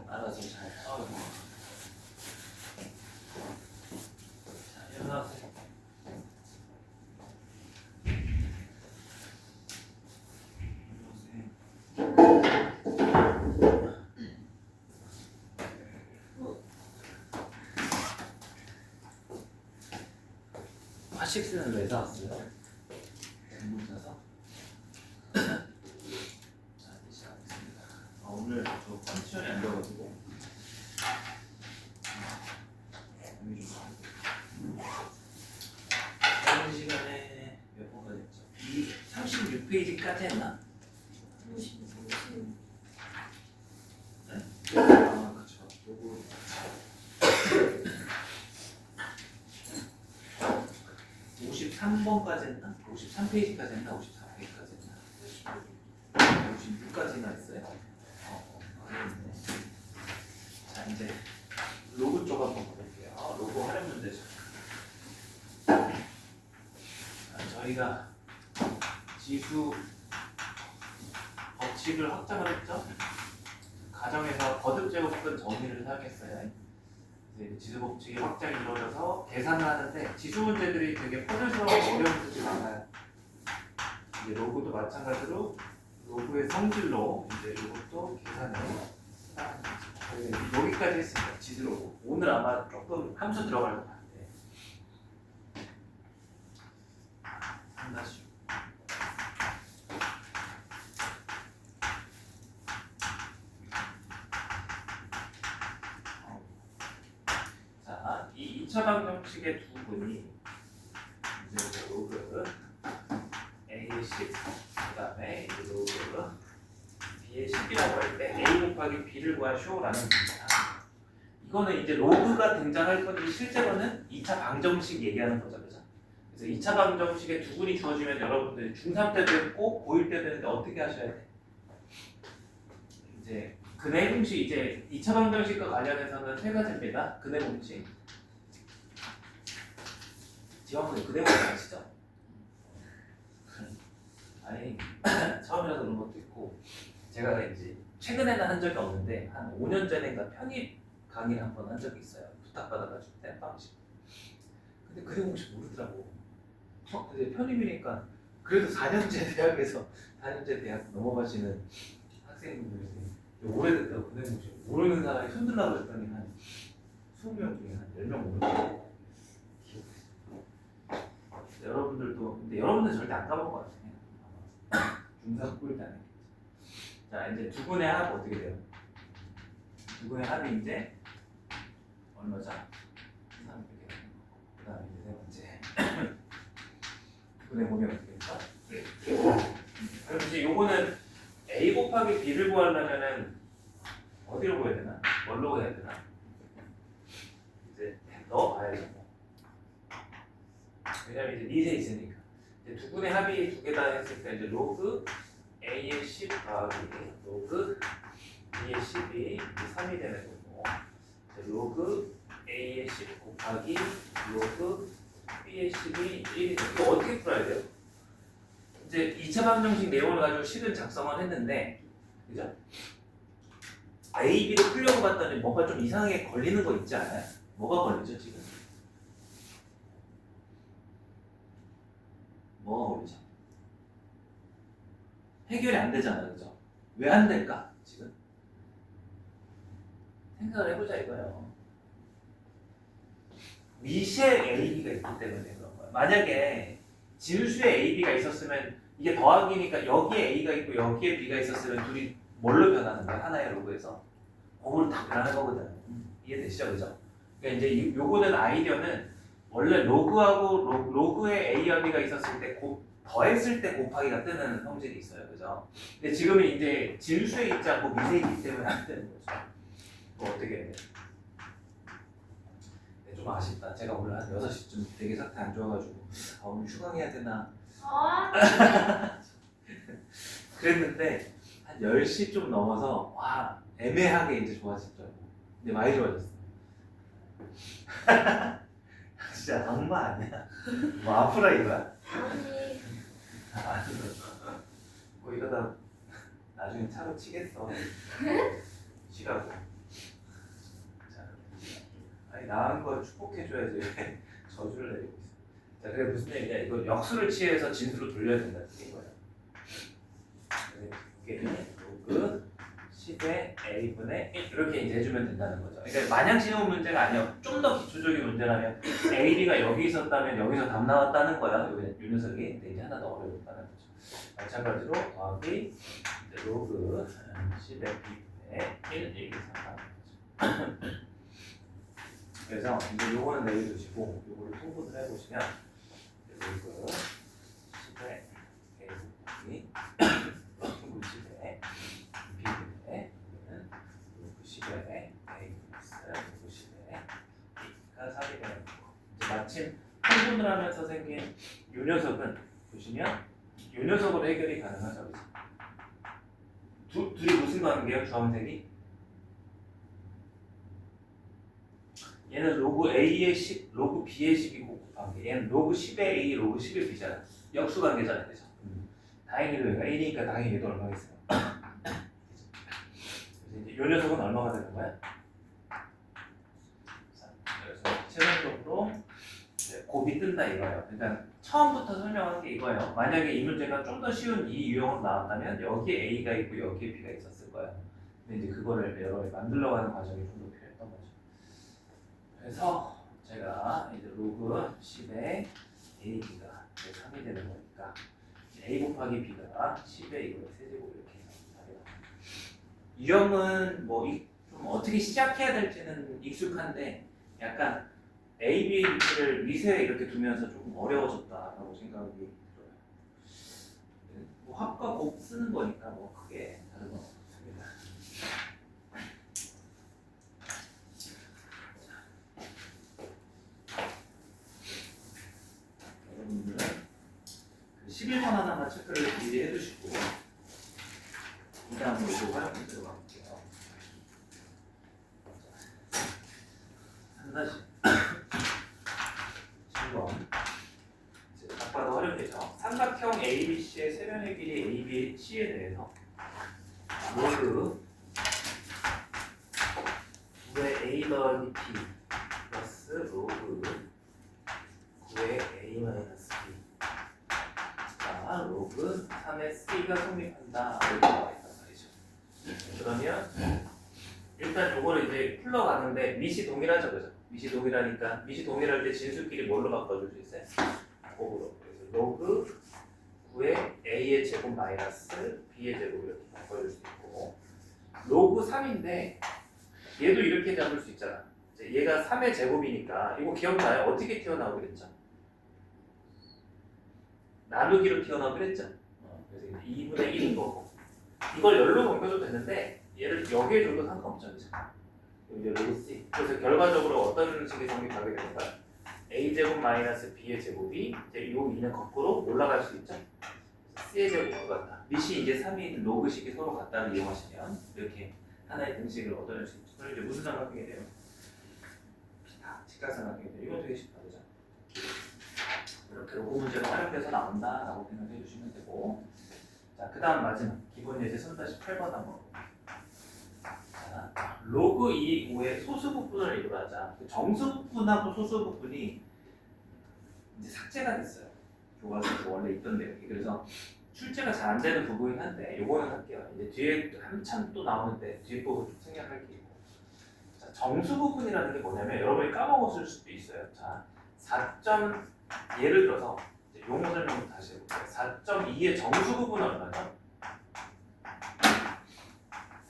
알아서 잘. 자, 일어나세요. 화식스는 왜 사왔어요? 못 사서? 자, 이제 시작하겠습니다. 오늘 저 컨디션이 안 돼가지고 다른 시간에 몇 번까지 했죠? 36페이지까지 했나? 50, 30. 네? 아, 그쵸. 요거 53번까지 했나? 53페이지까지 했나? 54페이지까지 했나? 56까지나 했어요? 알겠네. 자, 이제 로그 쪽 한번 볼게요. 로그 활용 문제죠. 저희가 지수 법칙을 확장을 했죠. 가정에서 거듭 제곱근 정의를 사용했어요. 이제 지수 법칙의 확장이 이루어져서 계산을 하는데 지수 문제들이 되게 퍼져서 어려운 문제들이 많아요. 이제 로그도 마찬가지로 로그의 성질로 이제 이것도 계산을 여기까지 했습니다. 지수 로그. 오늘 아마 조금 함수 들어갈 것 같아요. 다시. 자, 이 2차 방정식의 두 분이 이제 로그 A의 10, 그 다음에 로그 B의 10이라고 할 때 A 곱하기 B를 구하쇼라는 겁니다. 이거는 이제 로그가 등장할 뿐이지 실제로는 2차 방정식 얘기하는 거죠. 그죠? 그래서 2차 방정식에 두 분이 주어지면 여러분들 중3 때도 했고 고1 때도 했는데 어떻게 하셔야 돼? 이제 근해 공식 이제 2차 방정식과 관련해서는 세 가지입니다. 근해 공식. 지원분이 근해 공식 아시죠? 아니 처음이라서 그런 것도 있고 제가 이제 최근에는 한 적이 없는데 한 5년 전인가 편입 강의를 한 번 한 적이 있어요. 부탁받아가지고 땜빵식. 근데 근해 공식 모르더라고. 근데 편입이니까 그래도 4년제 대학에서 4년제 대학 넘어가시는 학생분들이 오래됐다고 근해 공식 모르는 사람이 손들라고 했더니 한 20명 중에 한 10명 모르는 거 기억해요. 여러분들도 근데 여러분들 절대 안 까먹을 것 같아요. 중사 꿀 때는. 자 이제 두 분의 합 어떻게 돼요? 두 분의 합이 이제 얼마죠? 3 이렇게 되는 거고. 그 다음에 이제 세 번째 두 분의 몸이 어떻게 될까? 그럼 이제 요거는 A 곱하기 B를 구하려면은 어디로 구해야 되나? 뭘로 해야 되나? 이제 넣어봐야죠. 왜냐면 이제 닛에 있으니까. 이제 두 분의 합이 두 개 다 했을 때 이제 로그 A의 10 더하기 로그 B의 10이 3이 되는 거고 이제 로그 A의 10 곱하기 로그 B의 10이 1이 되고 이거 어떻게 풀어야 돼요? 이제 2차 방정식 내용을 가지고 식을 작성을 했는데 그죠? A, B를 풀려고 봤더니 뭔가 좀 이상하게 걸리는 거 있지 않아요? 뭐가 걸리죠 지금? 뭐가 걸리죠? 해결이 안 되잖아요, 그죠? 왜 안 될까 지금? 생각을 해보자 이거예요. 미시에 AB가 있기 때문에 그런 거예요. 만약에 진수에 AB가 있었으면 이게 더하기니까 여기에 A가 있고 여기에 B가 있었으면 둘이 뭘로 변하는 거야? 하나의 로그에서 그걸 다 변하는 거거든. 이해되시죠, 그죠? 그러니까 이제 요거는 아이디어는 원래 로그하고 로그에 A와 B가 있었을 때 더했을 때 곱하기가 뜨는 성질이 있어요, 그죠? 근데 지금은 이제 진수에 있지 않고 미세에 있기 때문에 안 되는 거죠. 뭐 어떻게 해야 돼? 네, 좀 아쉽다. 제가 오늘 한 6시쯤 되게 상태 안 좋아가지고 오늘 휴강해야 되나 그랬는데 한 10시 좀 넘어서 와 애매하게 이제 좋아졌더라고. 근데 많이 좋아졌어. 진짜 악마 아니야? 뭐 아프라 이거야? 아니, 아니 이러다 나중에 차로 치겠어. 쉬라고. 자, 아니 나은 걸 축복해줘야지 왜 저주를 내리고 있어. 자, 그게 무슨 얘기냐? 이거 역수를 취해서 진수로 돌려야 된다는 얘기인 거예요. 그래서 이게 로그 10의 a분의 1 이렇게 이제 해주면 된다는 거죠. 그러니까 마냥 쉬운 문제가 아니에요. 좀 더 기초적인 문제라면 a, b가 여기 있었다면 여기서 답 나왔다는 거야. 이 녀석이. 근데 이제 하나 더 어려웠다는 거죠. 마찬가지로 더하기 이제 로그 10의 b분의 1 이렇게 생각하는 거죠. 그래서 이제 요거는 내려두시고 요거를 통분을 해보시면 로그 10의 a 곱하기 로그 10의 b분의 여기는 로그 10의 a 플러스 로그 10의 b가 4이 되는 거고 이제 마침 통분을 하면서 생긴 요 녀석은 보시면 요 녀석으로 해결이 가능하죠. 그죠? 둘이 무슨 관계예요? 주황색이? 얘는 로그 A의 10, 로그 B의 10이 곱한 게 얘는 로그 10의 A, 로그 10의 B잖아. 역수 관계잖아요. 그죠? 다행히도 얘가 1이니까 당연히 얘도 얼마겠어요? 그래서 이제 요 녀석은 얼마가 되는 거야? 그래서 최종적으로 곱이 뜬다 이거예요. 그러니까 처음부터 설명한 게 이거예요. 만약에 이 문제가 좀 더 쉬운 이 유형으로 나왔다면 여기에 A가 있고 여기에 B가 있었을 거예요. 근데 이제 그거를 여러분이 만들러 가는 과정이 좀 더 필요했던 거죠. 그래서 제가 이제 로그 10의 AB가 3이 되는 거니까 A 곱하기 B가 10의 이거 세제곱 이렇게 해서 유형은 뭐 좀 어떻게 시작해야 될지는 익숙한데 약간 A, B의 위치를 미세에 이렇게 두면서 조금 어려워졌다라고 생각이 들어요. 뭐 합과 곱 쓰는 거니까 뭐 크게 다른 건 없습니다. 여러분들은 11번 하나만 체크를 미리 해두시고 그 다음으로 이거 활용해 들어갈게요. 한 다시 10번 이제 딱 봐도 활용되죠. 삼각형 ABC의 세변의 길이 ABC에 대해서 로그 9의 A 더하기 B 플러스 로그 9의 A 마이너스 B 자 로그 3의 C가 성립한다 이렇게 나와 있단 말이죠. 그러면 일단 요거를 이제 풀러가는데 밑이 동일하죠, 그죠? 밑이 동일하니까 밑이 동일할 때 진수끼리 뭘로 바꿔줄 수 있어요? 곱으로. 그래서 로그 9의 A의 제곱 마이너스 B의 제곱 이렇게 바꿔줄 수 있고 로그 3인데 얘도 이렇게 잡을 수 있잖아. 이제 얘가 3의 제곱이니까 이거 기억나요? 어떻게 튀어나오고 그랬죠? 나누기로 튀어나오고 그랬죠? 그래서 2분의 1인 거고 이걸 열로 넘겨도 되는데 얘를 여기에 줘도 상관없죠. 이제 로그 C. 그래서 결과적으로 어떤 식의 성립하게 되는가? A제곱 마이너스 B의 제곱이 이제 요 2는 거꾸로 올라갈 수 있죠. C의 제곱 같다. 밑이 이제 3인 로그식이 서로 같다를 이용하시면 이렇게 하나의 등식을 얻어낼 수 있죠. 그럼 이제 무슨 삼각형이 돼요? 직각삼각형이 돼요. 이건 되게 쉽다, 그죠? 이렇게 로그 문제가 활용돼서 나온다라고 생각해 주시면 되고 자, 그 다음 마지막 기본 예제 3-8번 한번 자, 로그 2, 5의 소수 부분을 이루하자 정수 부분하고 소수 부분이 이제 삭제가 됐어요. 교과서에 원래 있던 내용이 그래서 출제가 잘 안 되는 부분이긴 한데 요거는 할게요. 이제 뒤에 한참 또 나오는데 뒤에 부분 좀 생략할 게 있고 자, 정수 부분이라는 게 뭐냐면 여러분이 까먹었을 수도 있어요. 자, 4점 예를 들어서 용어 설명 다시 해볼게요. 4.2의 정수 부분은 얼마죠?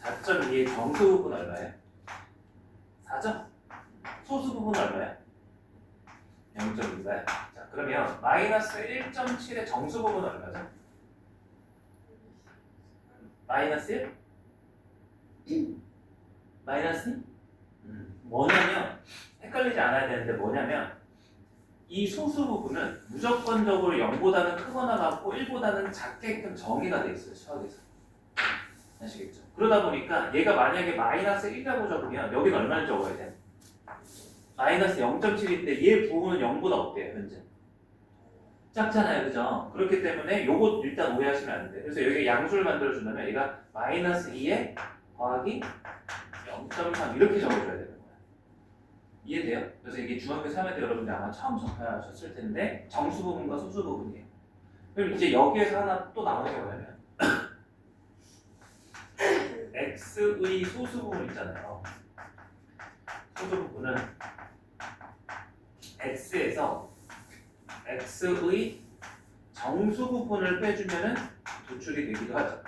4.2의 정수 부분은 얼마예요? 4점? 소수 부분은 얼마예요? 0.2가요? 자, 그러면 마이너스 1.7의 정수 부분은 얼마죠? 마이너스 1? 마이너스? 뭐냐면 헷갈리지 않아야 되는데 뭐냐면 이 소수 부분은 무조건적으로 0보다는 크거나 같고 1보다는 작게끔 정의가 돼 있어요. 수학에서. 아시겠죠? 그러다 보니까 얘가 만약에 마이너스 1이라고 적으면 여기는 얼마를 적어야 돼? 마이너스 0.7인데 얘 부분은 0보다 어때요? 현재? 작잖아요, 그죠? 그렇기 때문에 요거 일단 오해하시면 안 돼요. 그래서 여기 양수를 만들어준다면 얘가 마이너스 2에 더하기 0.3 이렇게 적어줘야 되는 거예요. 이해돼요? 그래서 이게 중학교 3학년 때 여러분들 아마 처음 접하셨을 텐데 정수 부분과 소수 부분이에요. 그럼 이제 여기에서 하나 또 나오는 게 뭐냐면 x의 소수 부분 있잖아요. 소수 부분은 x에서 x의 정수 부분을 빼주면은 도출이 되기도 하죠.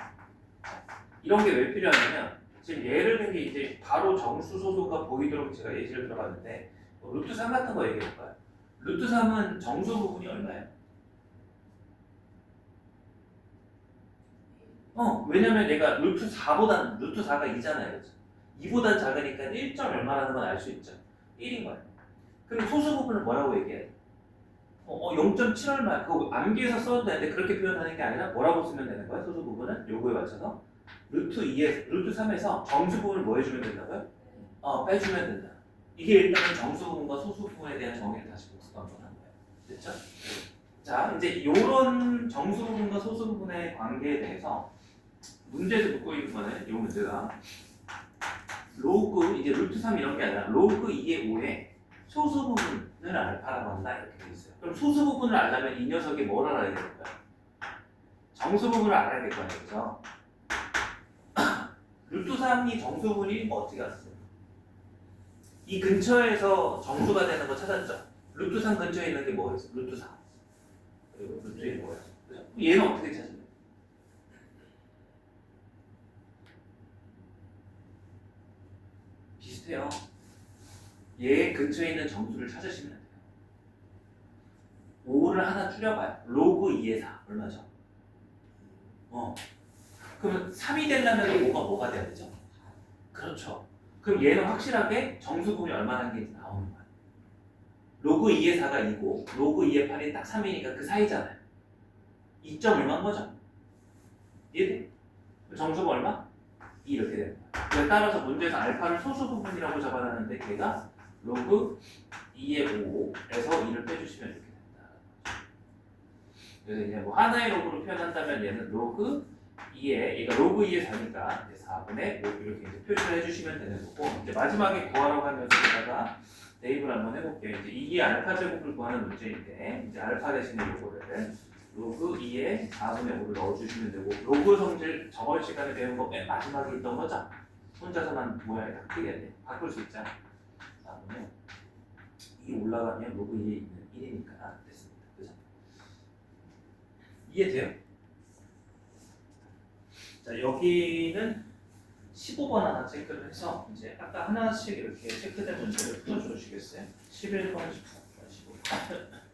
이런 게 왜 필요하냐면 지금 예를 든 게 이제 바로 정수 소수가 보이도록 제가 예시를 들어봤는데 루트 3 같은 거 얘기해 볼까요? 루트 3은 정수 부분이 얼마예요? 왜냐면 얘가 루트 4보단 루트 4가 2잖아요. 그렇죠? 2보단 작으니까 1점 얼마라는 건 알 수 있죠. 1인 거예요. 그럼 소수 부분을 뭐라고 얘기해요? 0.7 얼마 그거 암기해서 써도 되는데 그렇게 표현하는 게 아니라 뭐라고 쓰면 되는 거야? 소수 부분은 요거에 맞춰서 루트 2에 루트 3에서 정수 부분을 뭐 해주면 된다고요? 빼주면 된다. 이게 일단은 정수 부분과 소수 부분에 대한 정의를 다시 복습 한번 한 거예요. 됐죠? 자 이제 요런 정수 부분과 소수 부분의 관계에 대해서 문제에서 묻고 있는 거는 이 문제가 로그 이제 루트 3 이런 게 아니라 로그 2의 5에 소수 부분을 알파라고 한다 이렇게 돼 있어요. 그럼 소수 부분을 알려면 이 녀석이 뭘 알아야 되는 거야? 정수 부분을 알아야 될 거 아니에요, 그죠? 루트 3이 정수 부분이 뭐 어떻게 알았어요? 이 근처에서 정수가 되는 거 찾았죠? 루트 3 근처에 있는 게 뭐였어? 루트 4 그리고 루트 1 뭐였어? 그죠? 얘는 어떻게 찾을래? 비슷해요. 얘 근처에 있는 정수를 찾으시면 돼요. 5를 하나 줄여봐요. 로그 2의 4 얼마죠? 그러면 3이 되려면 5가 뭐가 돼야 되죠? 그렇죠. 그럼 얘는 확실하게 정수분이 얼마나 게 나오는 거야. 로그 2의 4가 2고 로그 2의 8이 딱 3이니까 그 사이잖아요. 2점 얼마인 거죠? 이해돼? 정수가 얼마? 2 이렇게 되는 거야. 따라서 문제에서 알파를 소수 부분이라고 잡아놨는데 걔가 로그 2의 5에서 2를 빼주시면 이렇게 된다. 그래서 이제 뭐 하나의 로그로 표현한다면 얘는 로그 2의 얘가 로그 2의 4니까 4분의 5 이렇게 이제 표시를 해주시면 되는 거고 이제 마지막에 구하라고 하는 녀석에다가 대입을 한번 해볼게요. 이제 이게 알파 제곱을 구하는 문제인데 이제 알파 대신에 이거를 로그 2의 4분의 5를 넣어주시면 되고 로그 성질 저번 시간에 배운 거 맨 마지막에 있던 거죠? 혼자서만 모양이 다 크게 돼. 바꿀 수 있잖아. 4분의 2 올라가면 로그 2에 있는 1이니까 됐습니다. 그죠? 이해돼요? 자 여기는 15번 하나 체크를 해서 이제 아까 하나씩 이렇게 체크된 문제를 풀어주시겠어요? 11번, 15번.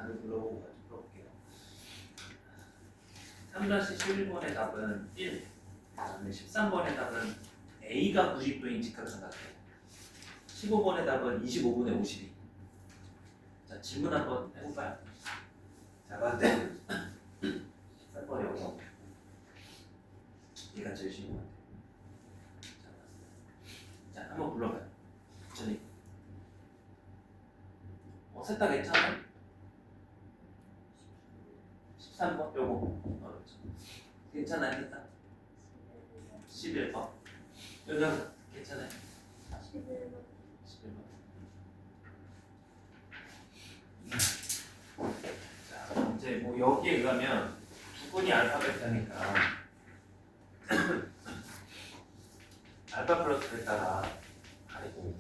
답을 불러보고 풀어볼게요. 3-11번의 답은 1, 그다음에 13번의 답은 A가 90도인 직각삼각형, 15번의 답은 25분의 52. 자, 질문 한번 해볼까요? 자, 맞네. 13번이 어려워. 얘가 제일 쉬운 것 같아요. 자, 한번 불러봐요. 천천히. 셋 다 괜찮아요? 13번? 요거 어렵죠. 괜찮아요? 했다. 11번. 요즘 괜찮아요? 11번. 11번. 자, 이제 뭐 여기에 의하면 두 분이 알파 베타니까 알파 플러스 베타가 아니고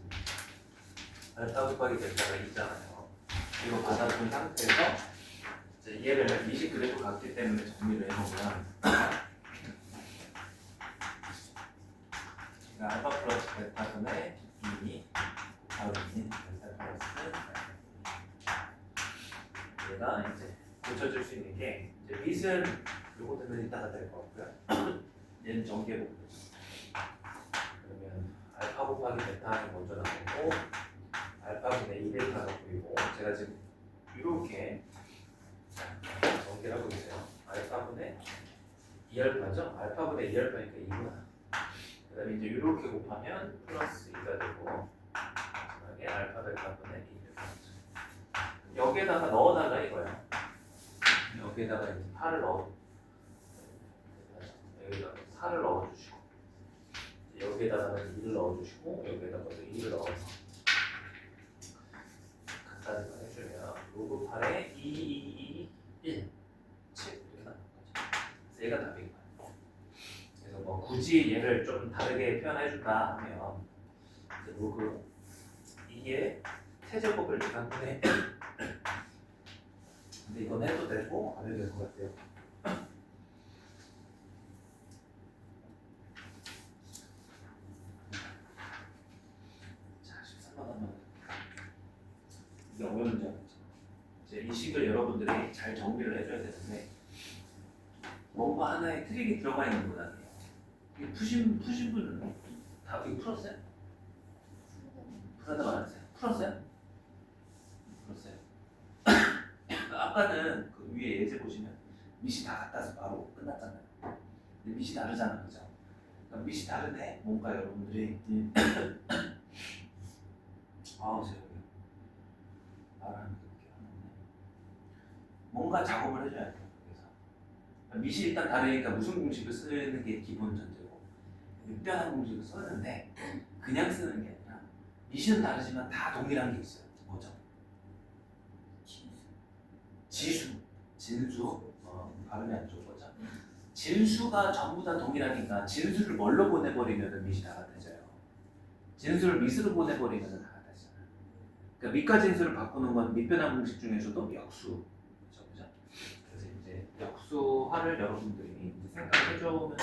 알파 곱하기 베타가 있잖아요. 이거 받아본 상태에서 이제 얘를 미시 그래프 같기 때문에 정리를 해보면 알파 플러스 베타분의 2 곱하기 베타 플러스 얘가 이제 고쳐줄 수 있는 게 이제 밑은 요거들은 이따가 될 것 같고요. 얘는 정계곡. 그러면 알파 곱하기 베타는 먼저 나오고 알파분의 2베타가 보이고 제가 지금 이렇게 정리를 하고 있어요. 알파분의 2알파죠? 알파분의 2알파니까 2구나. 그 다음에 이제 이렇게 곱하면 플러스 2가 되고 마지막에 알파 베타분의 2베타죠. 여기에다가 넣어달라 이거예요. 여기에다가 이제 8을 넣어 여기다가 4를 넣어주시고 여기에다가 2를 넣어주시고 여기에다가 2를 넣어서 간단히만 해주면 로그 8에 2, 1, 7 이렇게 나오는 거죠. 그래서 얘가 답인 거예요. 그래서 뭐 굳이 얘를 좀 다르게 표현해준다 하면 이제 로그 2의 세제곱을 계산분해 근데 이건 해도 되고 안 해도 될 것 같아요. 자, 13번 한번 이게 어려운 문제 아니죠. 이제 이 식을 여러분들이 잘 정리를 해줘야 되는데 뭔가 하나의 트릭이 들어가 있는 건 아니에요. 이게 푸신 분은 다 이거 풀었어요? 풀었다고 안 했어요? 풀었어요? 풀었어요. 아까는 그 위에 예제 보시면 밑이 다 갖다서 바로 끝났잖아요. 근데 밑이 다르잖아, 그죠? 그러니까 밑이 다르네. 뭔가 여러분들이 아우 제가 말하는 게 뭔가 작업을 해줘야 돼요. 그래서 밑이 일단 다르니까 무슨 공식을 쓰는 게 기본 전제고 육변한 공식을 쓰는데 그냥 쓰는 게 아니라 밑은 다르지만 다 동일한 게 있어요. 뭐죠? 지수, 진수, 발음이 안 좋은 거죠. 진수가 전부 다 동일하니까 진수를 뭘로 보내버리면 밑이 다 같아져요. 진수를 밑으로 보내버리면 다 같아지잖아요. 그러니까 밑과 진수를 바꾸는 건 밑변환 공식 중에서도 역수, 그죠? 그래서 이제 역수화를 여러분들이 생각해주면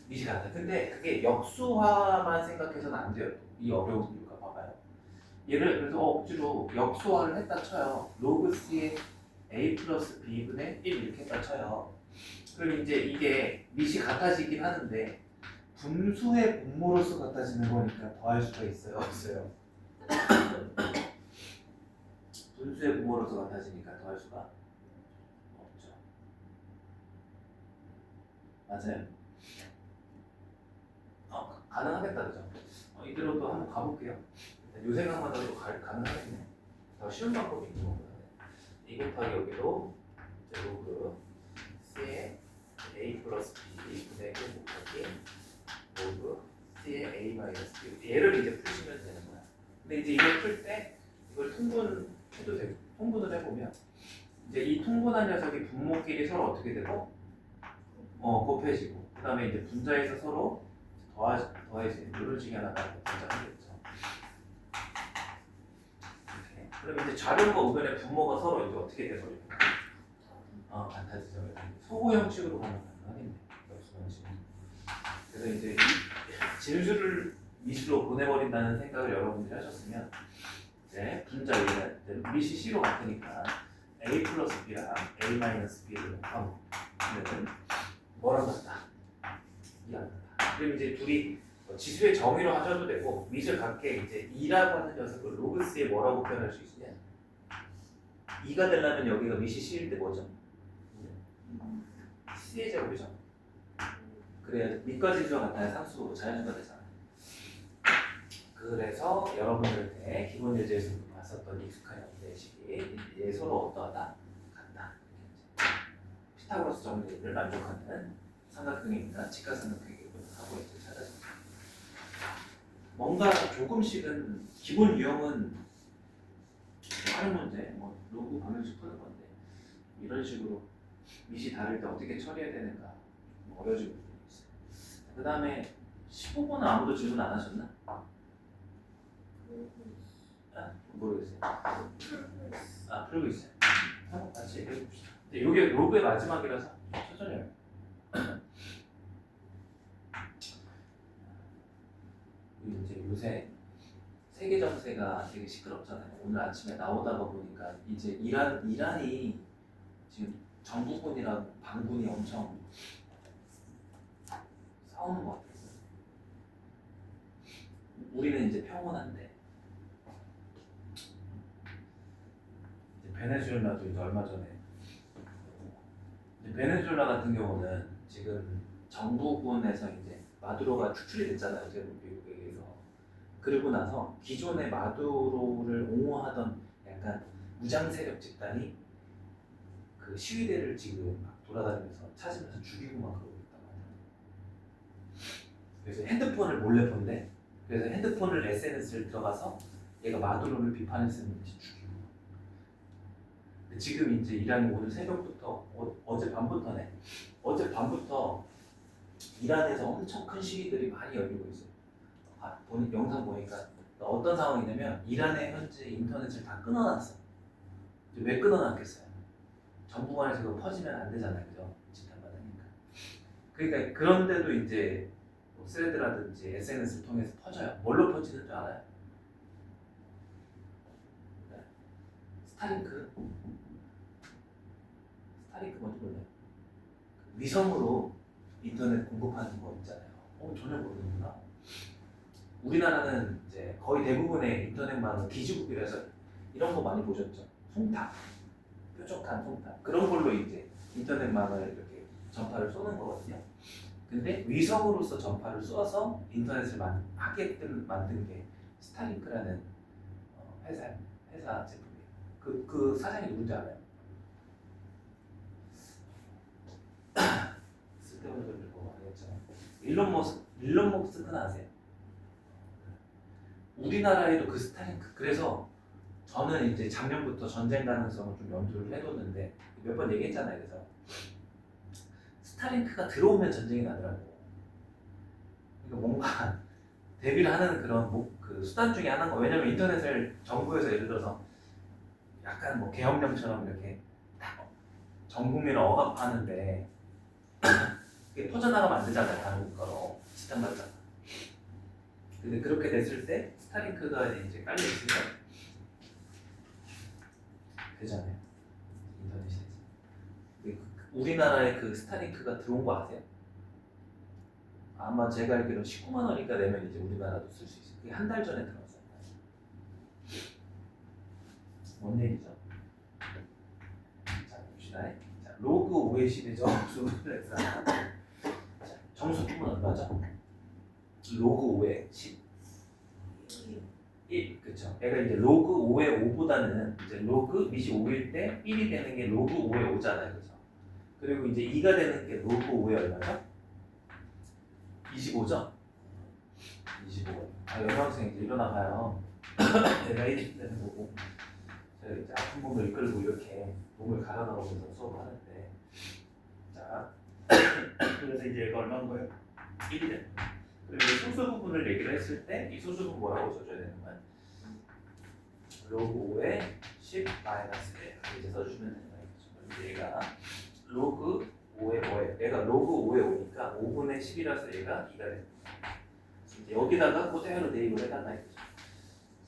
밑이 다 같아. 근데 그게 역수화만 생각해서는 안 돼요. 이 어려운 이유가 봐봐요. 얘를 그래서 억지로 역수화를 했다 쳐요. 로그 C의 A 플러스 B분의 1 이렇게 했다 쳐요. 그럼 이제 이게 밑이 같아지긴 하는데 분수의 분모로서 같아지는 거니까 더할 수가 있어요? 없어요? 분수의 분모로서 같아지니까 더할 수가 없죠. 맞아요? 가능하겠다, 그죠? 이대로 또 한번 가볼게요. 요 생각만 해도 가능하겠네. 더 쉬운 방법이 있는 거구나. 2 곱하기 여기도 이제 로그 C의 A 플러스 B 분의 1 곱하기 로그 C의 A 마이너스 B 얘를 이제 푸시면 되는 거야. 근데 이제 이걸 풀 때 이걸 통분해도 되고 통분을 해보면 이제 이 통분한 녀석이 분모끼리 서로 어떻게 되고 곱해지고 그 다음에 이제 분자에서 서로 더해지는 이런 식이 하나 분자하겠죠. 그럼 이제 좌변과 우변의 분모가 서로 이제 어떻게 돼버립니까? 같아지죠. 소호 형식으로 가면 가능하겠네. 역수 형식. 그래서 이제 진수를 밑으로 보내버린다는 생각을 여러분들이 하셨으면 이제 분자 위에 밑이 C로 같으니까 a 플러스 b랑 a 마이너스 b를 하고 그러면 뭐랑 같다? 2랑 같다. 그럼 이제 둘이 지수의 정의로 하셔도 되고 밑을 갖게 이제 2라고 하는 녀석을 로그스에 뭐라고 표현할 수 있으냐? 2가 되려면 여기가 밑이 C일 때 뭐죠? C의 제곱이죠. 그래야 밑과 지수가 같아야 상수 자연수가 되잖아요. 그래서 여러분들한테 기본 예제에서 봤었던 익숙한 형태식이 이제 서로 어떠하다? 같다. 피타고라스 정리를 만족하는 삼각형입니다. 직각삼각형이기도 하고 이제 찾아줍니다. 뭔가 조금씩은 기본 유형은 하는 문제, 뭐 로그 방정식 푸는 건데 이런 식으로 밑이 다를 때 어떻게 처리해야 되는가 뭐 어려워지는 부분이 있어요. 그 다음에 15번은 아무도 질문 안 하셨나? 모르겠어요. 아, 풀고 있어요. 한번 같이 얘기해 봅시다. 근데 이게 로그의 마지막이라서 천천히 해요. 이제 요새 세계 정세가 되게 시끄럽잖아요. 오늘 아침에 나오다가 보니까 이제 이란이 지금 정부군이랑 반군이 엄청 싸우는 것 같아요. 우리는 이제 평온한데 이제 베네수엘라도 이제 얼마 전에 이제 베네수엘라 같은 경우는 지금 정부군에서 이제 마두로가 축출이 됐잖아요. 지금 미국에 의해서. 그리고 나서 기존의 마두로를 옹호하던 약간 무장 세력 집단이 그 시위대를 지금 막 돌아다니면서 찾으면서 죽이고 막 그러고 있단 말이에요. 그래서 핸드폰을 몰래 본대. 그래서 핸드폰을 SNS를 들어가서 얘가 마두로를 비판했었는지 죽이고. 지금 이제 이란이 오늘 새벽부터 어젯밤부터네. 어젯밤부터 이란에서 엄청 큰 시위들이 많이 열리고 있어요. 영상 보니까 어떤 상황이냐면 이란의 현재 인터넷을 다 끊어놨어. 왜 끊어놨겠어요? 정부간에서 그거 퍼지면 안 되잖아요, 그죠? 집단마다니까. 그러니까 그런데도 이제 뭐 스레드라든지 SNS를 통해서 퍼져요. 뭘로 퍼지는 줄 알아요? 네. 스타링크 뭔지 몰라요? 위성으로 인터넷 공급하는 거 있잖아요. 전혀 모르는구나. 우리나라는 이제 거의 대부분의 인터넷망은 기지국이라서 이런 거 많이 보셨죠? 송탑, 뾰족한 송탑 그런 걸로 이제 인터넷망을 이렇게 전파를 쏘는 거거든요. 근데 위성으로서 전파를 쏘아서 인터넷을 하게끔 만든 게 스타링크라는 회사 제품이에요. 그 사장이 누군지 알아요? 쓸데없는 소리를 뭐 많이 했잖아요. 일론 머스크는 아세요? 우리나라에도 그 스타링크 그래서 저는 이제 작년부터 전쟁 가능성을 좀 염두를 해뒀는데 몇 번 얘기했잖아요. 그래서 스타링크가 들어오면 전쟁이 나더라고. 그러니까 뭔가 대비를 하는 그런 그 수단 중에 하나인 거. 왜냐면 인터넷을 정부에서 예를 들어서 약간 뭐 계엄령처럼 이렇게 전 국민을 억압하는데 이게 퍼져나가면 안 되잖아요. 다른 국가로 집단 맞잖아. 근데 그렇게 됐을 때 스타링크가 이제 깔려 있으면 되잖아요. 인터넷이 되지. 우리나라에 그 스타링크가 들어온 거 아세요? 아마 제가 알기로 19만 원이니까 내면 이제 우리나라도 쓸 수 있어요. 그게 한 달 전에 들어왔어요. 뭔 얘기죠? 자, 봅시다. 자, 로그 5의 10의 정수를 자, 정수 부분 얼마죠? 로그 5의 10. 1, 그쵸. 얘가 이제 로그 5의 5보다는 이제 로그 밑이 5일 때 1이 되는 게 로그 5의 5잖아요. 그죠? 그리고 이제 2가 되는 게 로그 5의 얼마죠? 25죠? 25. 영양생 이제 일어나 봐요. 내가 1이 되는 거고. 제가 이제 아픈 몸을 이끌고 이렇게 몸을 갈아나오면서 수업하는데. 자. 그래서 이제 얘가 얼마인 거예요? 1이 되는 거예요. 그리고 소수 부분을 얘기를 했을 때 이 소수 부분 뭐라고 써줘야 되는 거야? 로그 5의 10 마이너스 1 이제 써주면 되는 거예요. 얘가 로그 5의 5에 얘가 로그 5의 5니까 5분의 10이라서 얘가 2가 되는 거예요. 이제 여기다가 그대로 대입을 해달라 이거죠.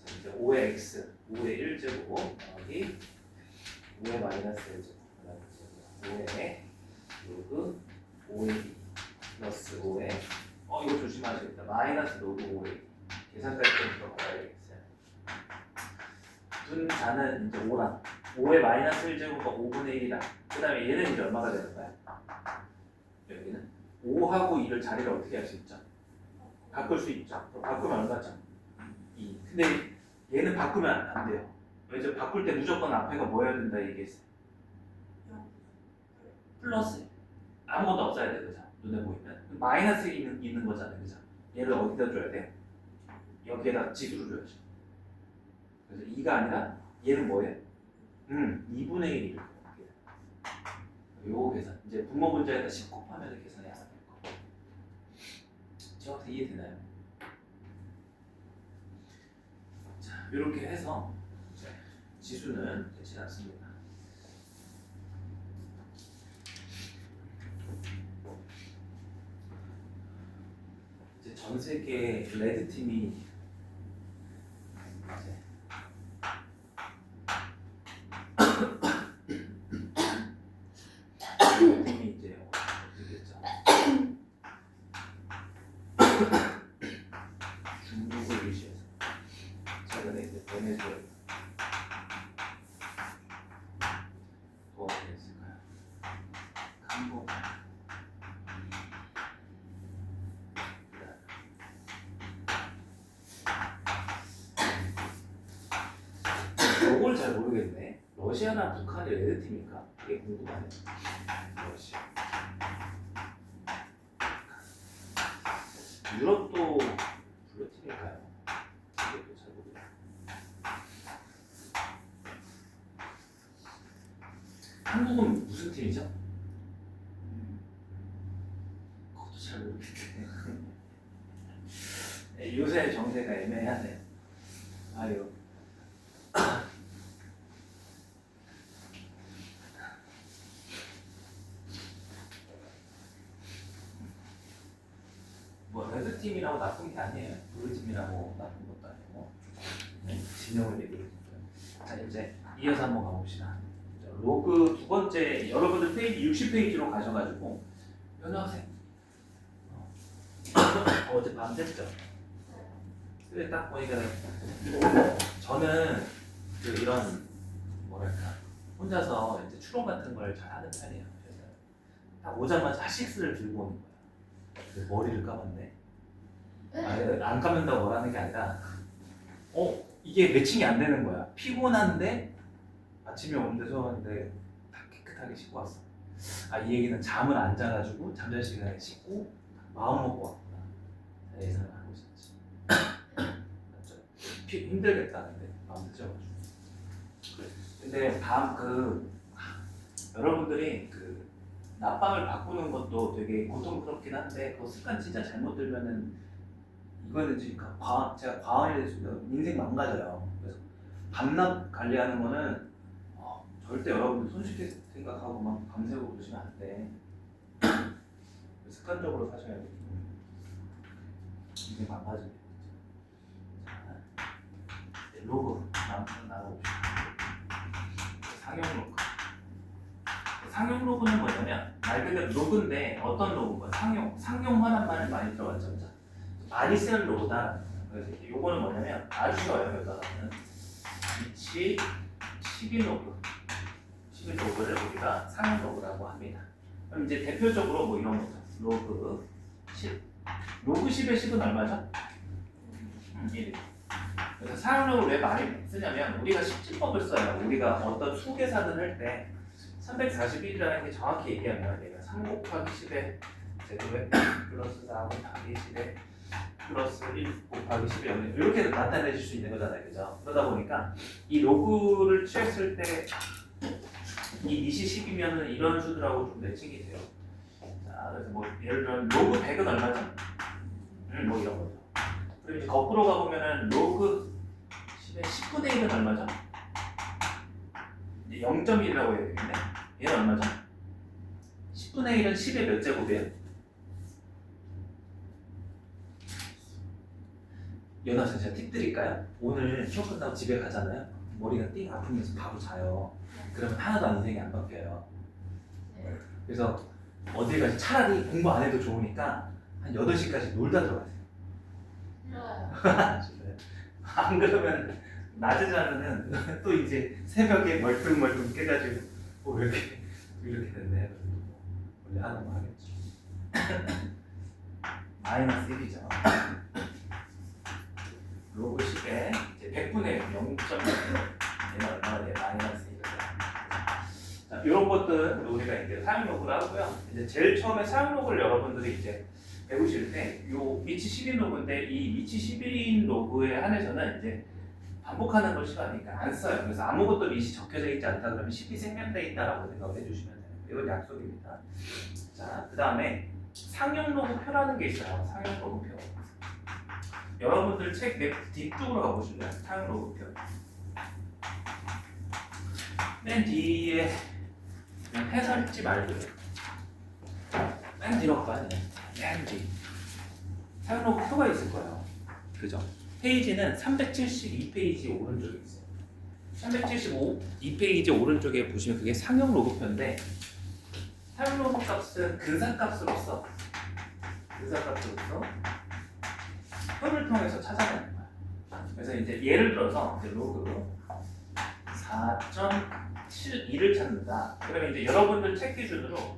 그래서 이제 5의 x 5의 1제곱 여기 5의 마이너스 1제곱 5의 로그 5ab 플러스 5의 이거 조심하셔야겠다. 마이너스 로그 5ab 계산할 때부터 봐야 되겠어요. 분자는 이제 5랑 5의 마이너스 1제곱과 5분의 1이다. 그 다음에 얘는 이제 얼마가 되는 거야? 여기는 5하고 2를 자리를 어떻게 할 수 있죠? 바꿀 수 있죠. 그럼 바꾸면 얼마죠? 2. 근데 얘는 바꾸면 안 돼요. 왜죠? 바꿀 때 무조건 앞에가 뭐여야 된다 얘기했어요. 플러스 아무것도 없어야 돼, 그죠? 눈에 보이면 마이너스 있는 거잖아요, 그죠? 얘를 어디다 줘야 돼요? 여기에다 지수로 줘야죠. 그래서 2가 아니라 얘는 뭐예요? 2분의 1 이렇게. 요거 계산. 이제 분모 문제에다 10 곱하면 계산이 안 될 거고. 정확히 이해되나요? 자, 이렇게 해서 이제 지수는 되지 않습니다. 이제 전 세계 레드 팀이 이제 팀이 이제 어떻게 됐죠? 중국을 위시해서 최근에 이제 베네수엘라 또 어떻게 했을까요? 캄보디아 이걸 잘 모르겠네. 러시아나 북한이 레드팀일까? 그게 궁금하네. 러시아. 유럽도 블루팀일까요? 그게 잘 모르겠네. 한국은 무슨 팀이죠? 그것도 잘 모르겠네. 네, 요새 정세가 애매하네요. 아유. 뭐 레드팀이라고 나쁜 게 아니에요. 블루팀이라고 나쁜 것도 아니고. 네, 진영을 얘기해 줄게요. 자, 이제 이어서 한번 가봅시다. 로그 두 번째, 여러분들 페이지 60페이지로 가셔가지고 변호학생 어제 밤 됐죠? 그래 딱 보니까 저는 그 이런 뭐랄까 혼자서 이제 추론 같은 걸 잘 하는 편이에요. 그래서 딱 오자마자 하식스를 들고 오는 거예요. 그래서 머리를 감았네. 안 감는다고 뭐라는 게 아니라 이게 매칭이 안 되는 거야. 피곤한데 아침에 오는데 소원인데 다 깨끗하게 씻고 왔어. 이 얘기는 잠을 안 자가지고 잠잘 시간에 씻고 마음 먹고 왔구나. 예상을 하고 있었지. 맞죠? 힘들겠다는데 마음 늦어가지고. 근데 여러분들이 그 낮밤을 바꾸는 것도 되게 고통스럽긴 한데 그 습관 진짜 잘못 들면은 이거는 지금 제가 과언이 될 수 있는 인생 망가져요. 그래서 밤낮 관리하는 거는 절대 여러분들 손쉽게 생각하고 막 밤새고 그러시면 안 돼. 습관적으로 사셔야 돼. 인생 망가집니다. 로그 나눠봅시다. 상용 로그. 상용 로그는 뭐냐면 말 그대로 로그인데 어떤 로그가 상용화란 말을 많이 들어봤죠, 그죠? 많이 쓰는 로그다. 그래서 요거는 뭐냐면 아주 쉬워요, 여기다가는 위치 11로그. 11로그를 우리가 상용 로그라고 합니다. 그럼 이제 대표적으로 뭐 이런 거죠. 로그 10. 로그 10의 10은 얼마죠? 1. 그래서 상용로를 왜 많이 쓰냐면 우리가 십진법을 써요. 우리가 어떤 수 계산을 할 때 341이라는 게 정확히 얘기하면 얘가 3 곱하기 10의 제곱에 플러스 4 곱하기 10의 플러스 1 곱하기 10의 이렇게 나타내실 수 있는 거잖아요. 그죠? 그러다 보니까 이 로그를 취했을 때 이 니시 10이면은 이런 수들하고 좀 매칭이 돼요. 자, 그래서 뭐 예를 들면 로그 100은 얼마죠? 뭐 이런 거죠. 그리고 이제 거꾸로 가보면은 로그 10의 10분의 1은 얼마죠? 이제 0.1이라고 해야 되겠네. 얘는 얼마죠? 10분의 1은 10의 몇 제곱이에요? 연합생 제가 팁 드릴까요? 오늘 수업 끝나고 집에 가잖아요. 머리가 띵 아프면서 바로 자요. 그러면 하나도 안 인생이 안 바뀌어요. 그래서 어디 가서 차라리 공부 안 해도 좋으니까 한 8시까지 놀다 들어가세요. 안 그러면 낮에 자면은 또 이제 새벽에 멀뚱멀뚱 깨가지고 뭐 이렇게 됐네. 원래 하는 거 하겠죠. 마이너스 1이죠. 로그 10에 이제 100분의 0.1 얘는 얼마나 돼? 마이너스 1. 자, 이런 것들 우리가 이제 사용 로그를 하고요. 이제 제일 처음에 사용 로그를 여러분들이 이제 배우실 때 요 미치 10인 로그인데 이 미치 11인 로그에 한해서는 이제 반복하는 걸 싫어하니까 안 써요. 그래서 아무것도 미치 적혀져 있지 않다 그러면 10이 생략돼 있다라고 생각을 해주시면 돼요. 이건 약속입니다. 자, 그 다음에 상용 로그표라는 게 있어요. 상용 로그표. 여러분들 책 뒤쪽으로 가보실래요? 상용 로그표. 맨 뒤에 그냥 해설 읽지 말고요. 맨 뒤로 가야 돼요. 맨 뒤. 사용 로그표가 있을 거예요. 그죠? 페이지는 372페이지 오른쪽에 있어요. 372페이지 오른쪽에 보시면 그게 상용 로그표인데 사용 로그 값은 근사값으로서 표를 통해서 찾아내는 거야. 그래서 이제 예를 들어서 이제 로그 4.72를 찾는다. 그러면 이제 여러분들 책 기준으로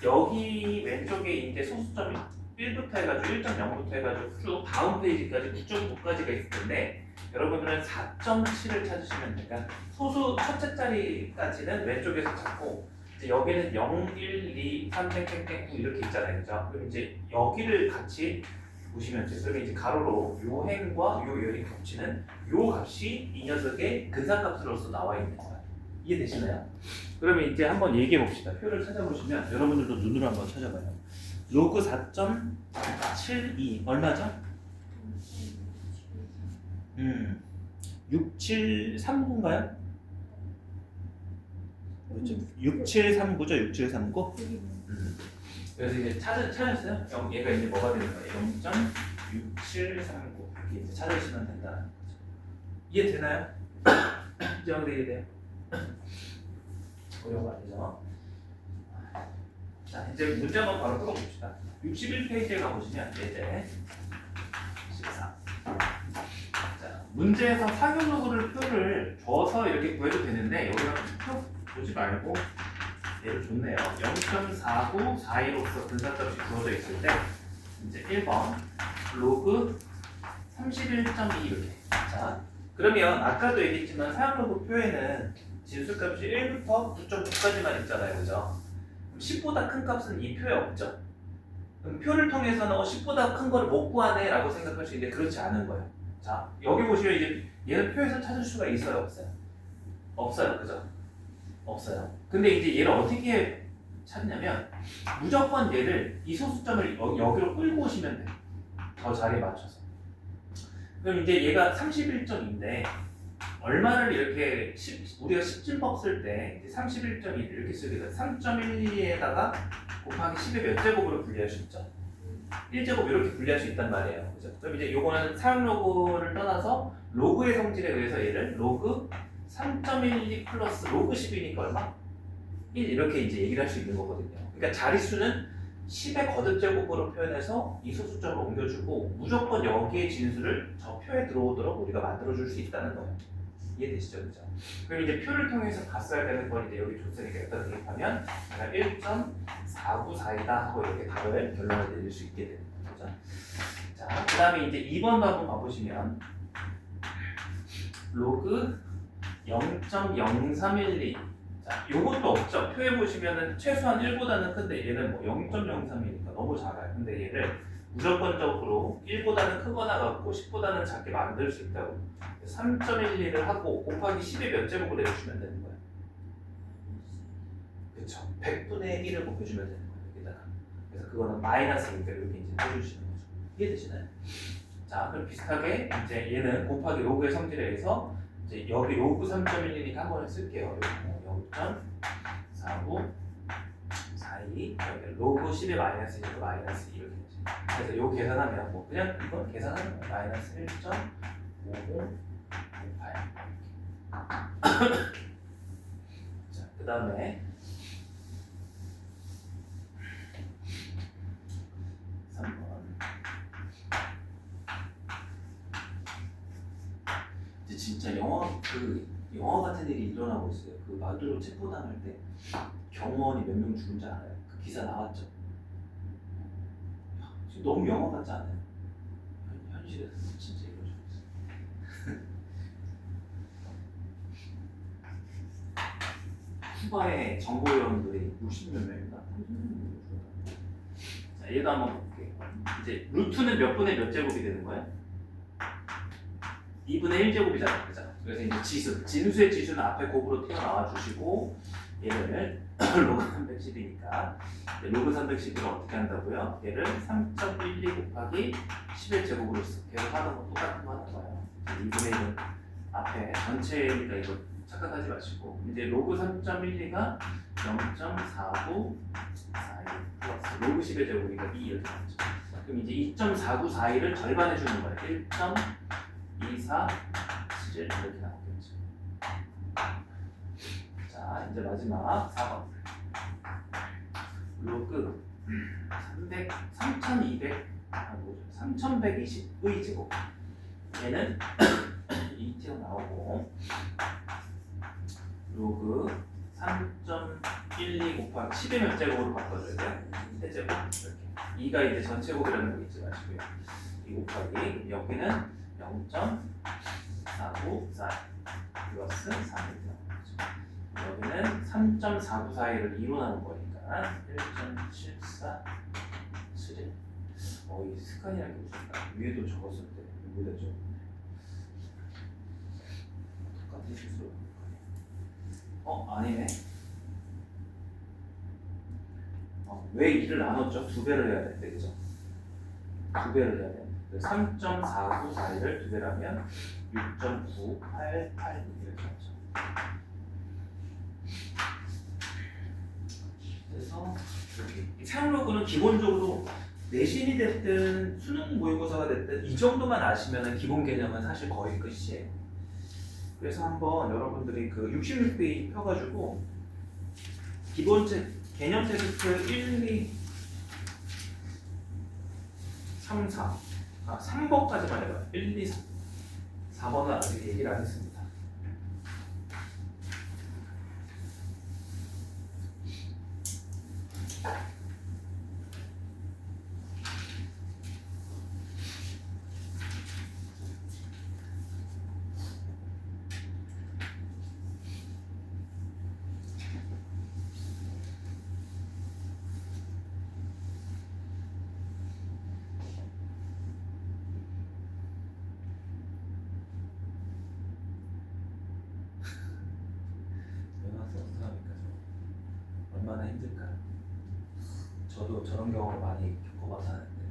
여기 왼쪽에 이제 소수점이 1부터 해가지고 1.0부터 해가지고 쭉 다음 페이지까지 9.9까지가 있을 텐데 여러분들은 4.7을 찾으시면 되니까 소수 첫째 자리까지는 왼쪽에서 찾고 이제 여기는 0, 1, 2, 3, 9 이렇게 있잖아요. 그죠? 그럼 이제 여기를 같이 보시면 돼요. 그러면 이제 가로로 요 행과 요 열이 겹치는 요 값이 이 녀석의 근사값으로서 나와 있는 거예요. 이해되시나요? 그러면 이제 한번 얘기해 봅시다. 표를 찾아보시면 여러분들도 눈으로 한번 찾아봐요. 로그 4.72 얼마죠? 6739인가요? 그렇죠. 6739죠? 6739? 그래서 이제 찾았어요? 얘가 이제 뭐가 되는 거예요? 0.6739 이렇게 이제 찾으시면 된다는 거죠. 이해되나요? 이해돼야 돼요? 어려운 거 아니죠? 자, 이제 문제 한번 바로 풀어봅시다. 61페이지에 가보시면 예제 14. 자, 문제에서 상용 로그를 표를 줘서 이렇게 구해도 되는데 여기가 표 보지 말고 얘를 줬네요. 0.4942로서 근사값이 주어져 있을 때 이제 1번 로그 31.2 이렇게. 자, 그러면 아까도 얘기했지만 사용 로그 표에는 진수값이 1부터 9.9까지만 있잖아요. 그죠? 10보다 큰 값은 이 표에 없죠. 그럼 표를 통해서는 10보다 큰 거를 못 구하네 라고 생각할 수 있는데 그렇지 않은 거예요. 자, 여기 보시면 이제 얘는 표에서 찾을 수가 있어요? 없어요? 없어요. 그죠? 없어요. 근데 이제 얘를 어떻게 찾냐면 무조건 얘를 이 소수점을 여기로 끌고 오시면 돼요. 더 자리에 맞춰서. 그럼 이제 얘가 31.2인데 얼마를 이렇게 우리가 10진법 쓸 때 31.1 이렇게 쓰게 돼요. 3.12에다가 곱하기 10의 몇 제곱으로 분리할 수 있죠? 1제곱 이렇게 분리할 수 있단 말이에요. 그죠? 그럼 이제 요거는 사용 로그를 떠나서 로그의 성질에 의해서 얘를 로그 3.12 플러스 로그 10이니까 얼마? 1 이렇게 이제 얘기를 할 수 있는 거거든요. 그러니까 자릿수는 10의 거듭제곱으로 표현해서 이 소수점을 옮겨주고 무조건 여기의 진수를 저 표에 들어오도록 우리가 만들어줄 수 있다는 거예요. 이해되시죠? 그죠? 그럼 이제 표를 통해서 봤어야 되는 건 이제 여기 줬으니까 여기다 대입하면 1.4942다 하고 이렇게 답을 결론을 내릴 수 있게 되는 거죠. 자, 그 다음에 이제 2번도 한번 봐보시면 로그 0.0312 자, 요것도 없죠. 표에 보시면은 최소한 1보다는 큰데 얘는 뭐 0.03이니까 너무 작아요. 근데 얘를 무조건적으로 1보다는 크거나 같고 10보다는 작게 만들 수 있다고 3.12를 하고 곱하기 10의 몇 제곱을 해주시면 되는 거예요. 그쵸. 100분의 1을 곱해주면 되는 거예요. 여기다가. 그래서 그거는 마이너스니까 이렇게 이제 해주시는 거죠. 이해되시나요? 자, 그럼 비슷하게 이제 얘는 곱하기 로그의 성질에 의해서 이제 여기 로그 3.12니까 한 번에 쓸게요. 0.4942 로그 10의 마이너스 1과 마이너스 2 이렇게 되죠. 그래서 요 계산하면 뭐 그냥 이건 계산하는 거예요. 마이너스 1.5058 자, 그 다음에 3번. 이제 진짜 영화 같은 일이 일어나고 있어요. 그 마두로 체포당할 때 경호원이 몇 명 죽은 줄 알아요? 그 기사 나왔죠. 지금 너무 영화 같지 않아요? 현실에서 진짜 이러고 있어요. 쿠바의 정보요원들이 60몇 명인가? 자, 얘도 한번 볼게요. 이제 루트는 몇 분의 몇 제곱이 되는 거예요? 2분의 1제곱이잖아요. 그죠? 그래서 이제 진수의 지수는 앞에 곱으로 튀어나와 주시고 얘를 로그 310이니까 로그 310을 어떻게 한다고요? 얘를 3.12 곱하기 11제곱으로 계속 하는 거 똑같은 거 하는 거예요. 2분의 1은 앞에 전체니까 이거 착각하지 마시고 이제 로그 3.12가 0.4941 플러스 로그 10의 제곱이니까 2 이렇게 나오죠. 그럼 이제 2.4941을 절반해 주는 거예요. 1.2471 이렇게 나오겠죠. 자, 이제 마지막 4번. 로그 3120의 제곱. 얘는 2t가 나오고 로그 3.12 곱하기 10의 몇 제곱으로 바꿔줘야 돼요? 대제곱 이렇게 2가 이제 전체곱이라는 거 잊지 마시고요. 2 곱하기 여기는 0.4941 플러스 4이 여기는 3.4941을 2로 나눈 거니까 1.7471. 이 습관이라는 게 무슨가? 위에도 적었을 때 여기다 적었네. 똑같은 실수. 아니네. 왜 2를 나눴죠? 2배를 해야 되는데, 그죠? 2배를 해야 돼. 3.4941을 2배라면 6.988 이렇게 하죠. 그래서 이렇게 사용로그는 기본적으로 내신이 됐든 수능 모의고사가 됐든 이 정도만 아시면 기본 개념은 사실 거의 끝이에요. 그래서 한번 여러분들이 그 66페이지 펴가지고 기본 개념 테스트 1, 2, 3, 4 3번까지만 해봐요. 1, 2, 3 4번은 아직 얘기를 안 했습니다. 얼마나 힘들까요? 저도 저런 경험을 많이 겪어봐서 하는데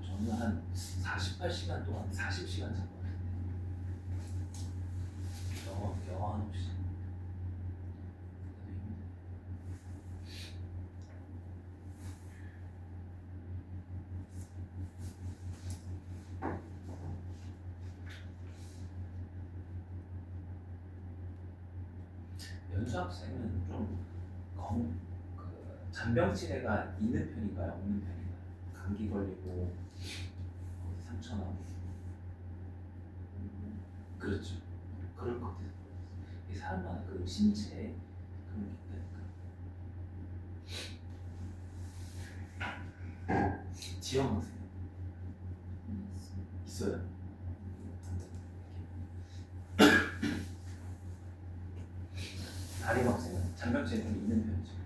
저는 한 48시간 동안 40시간 잔 것 같은데 영어 한없이 연수 학생은 좀 잔병치레가 있는 편인가요? 없는 편인가요? 감기 걸리고 상처 나고 그렇죠. 그럴 것 같아요. 이 사람마다 그 신체에 그런 게 있다니까. 지영 학생 있어요? 다림 학생은 잔병치레 좀 있는 편이죠.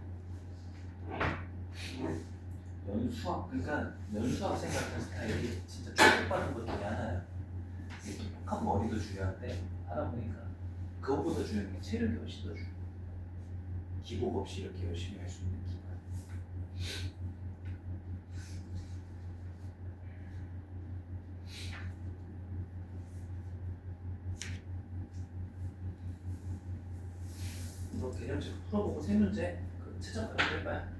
연수학, 그러니까 연수학생 같은 스타일이 진짜 축복받은 것 중에 하나예요. 똑똑한 머리도 중요한데 하다 보니까 그것보다 중요한 게 체력이 훨씬 더 중요해요. 기복 없이 이렇게 열심히 할 수 있는 기간. 너 개념책 풀어보고 세 문제 그 최저까지 할 거야.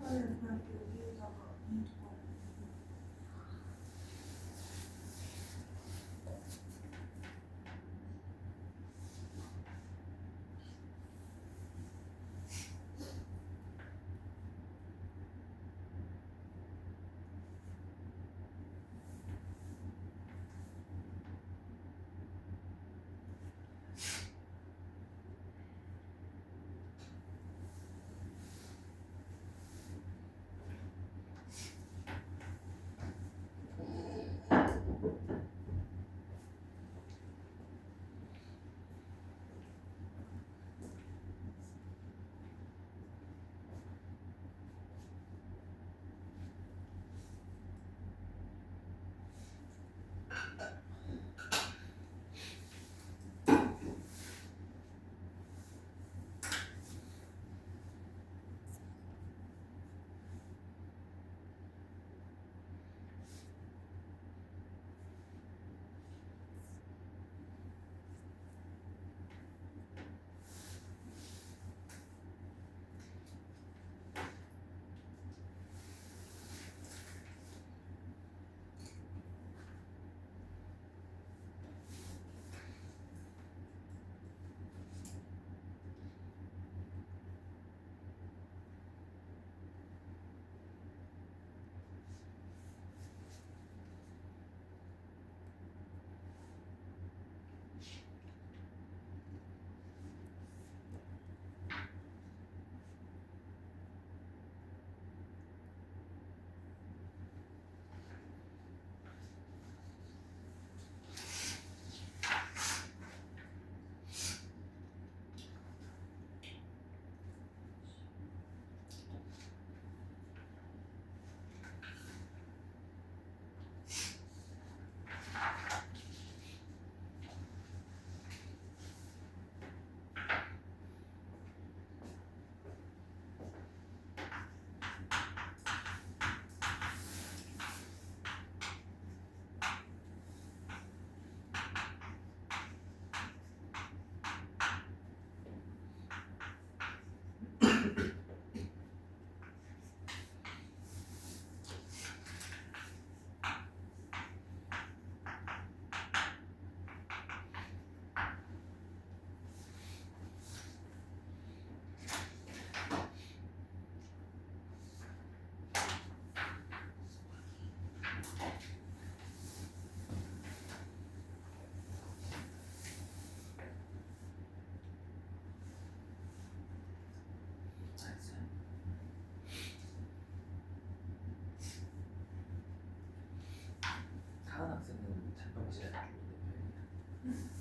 그냥 여기다가 하은 학생은 잔병치레가 좀 있는 편이야.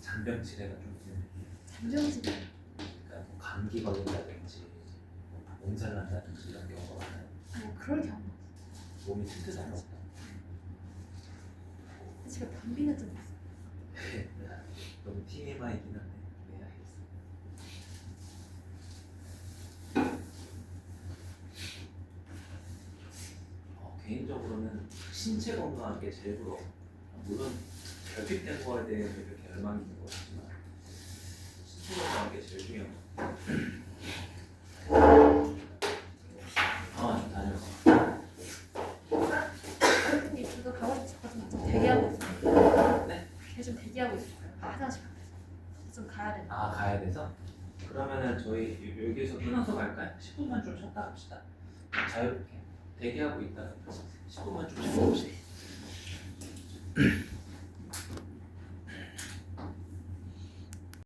잔병치레가 좀 있는 편이야. 잠정지대. 그러니까 뭐 감기 걸린다든지 몸살 난다든지 이런 경우가 많아요. 그럴 경우. 몸이 튼튼하고 제가 변비는 좀 있어. 너무 TMI이긴 한데 네 알겠어. 개인적으로는 신체 건강한 게 제일 부러워. 물론 결핍된 거에 대해서 이렇게 열망이 있는 거지만 신체 건강한 게 제일 중요한 거. 좀 다녀봐. 이거 가만히 잡아서 좀 대기하고 있어요. 화장실 앞에서. 좀 가야 돼. 아 가야 돼서? 그러면은 저희 여기서 끊어서 갈까요? 10분만 좀 쉬었다 갑시다. 자유롭게 대기하고 있다가 10분만 좀 쉬어 봅시다.